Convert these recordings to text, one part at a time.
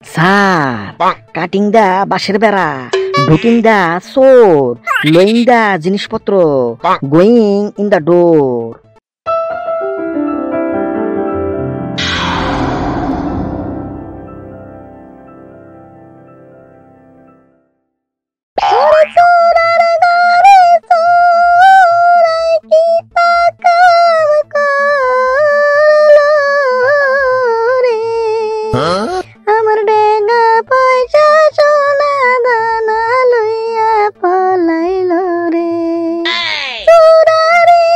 Sir, cutting দা বাঁশের বেড়া, ঢুকিং দা চোর, লোয়িং দা জিনিসপত্র, গোয়িং ইন দা ডোর। আমার ডেঙ্গা পয়সা সোনা দানা লইয়া পলাইল রে চোরারে,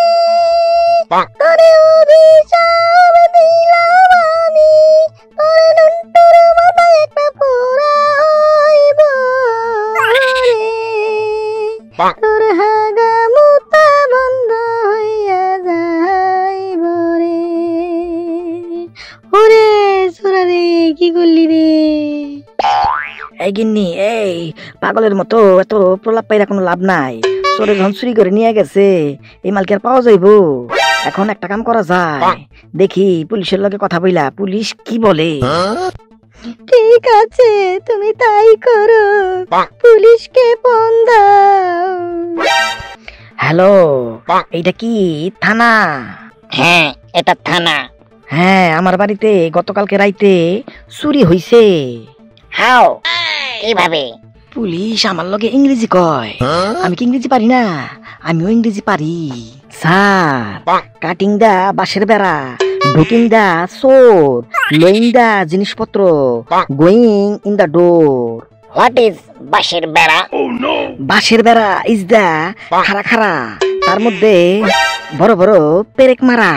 তোরে অভিশাপ দিলাম আমি, তোরে নুন্টুর মাথায় একটা পোড়া হইব রে, তোর হাগা মুতা বন্ধ হইয়া যাইব রে। ওরে চোরারে, কি করলি রে? এই গিন্নি, এই পাগলের মতো এত প্রলাপ পাইরা কোনো লাভ নাই। চোরে যখন চুরি করে নিয়ে গেছে, এই মাল কি আর পাওয়া যাইব? এখন একটা কাম করা যায়, দেখি পুলিশের লগে কথা বইলা পুলিশ কি বলে। ঠিক আছে, তুমি তাই করো, পুলিশকে ফোন দাও। হ্যালো, এইটা কি থানা? হ্যাঁ, এটা থানা। হ্যাঁ, আমার বাড়িতে গতকালকে রাইতে চুরি হইছে। হাও, কিভাবে? পুলিশ আমার লগে ইংরেজি কয়, আমি কি ইংরেজি পারি না? আমিও ইংরেজি পারি। স্যার, কাটিং দা বাঁশের বেড়া, ঢুকিং দা চোর, লোয়িং দা জিনিসপত্র, going in the door. What is বাঁশের বেড়া? বাঁশের বেড়া ইজ দা খাড়া খাড়া, তার মধ্যে বড় বড় পেরেক মারা।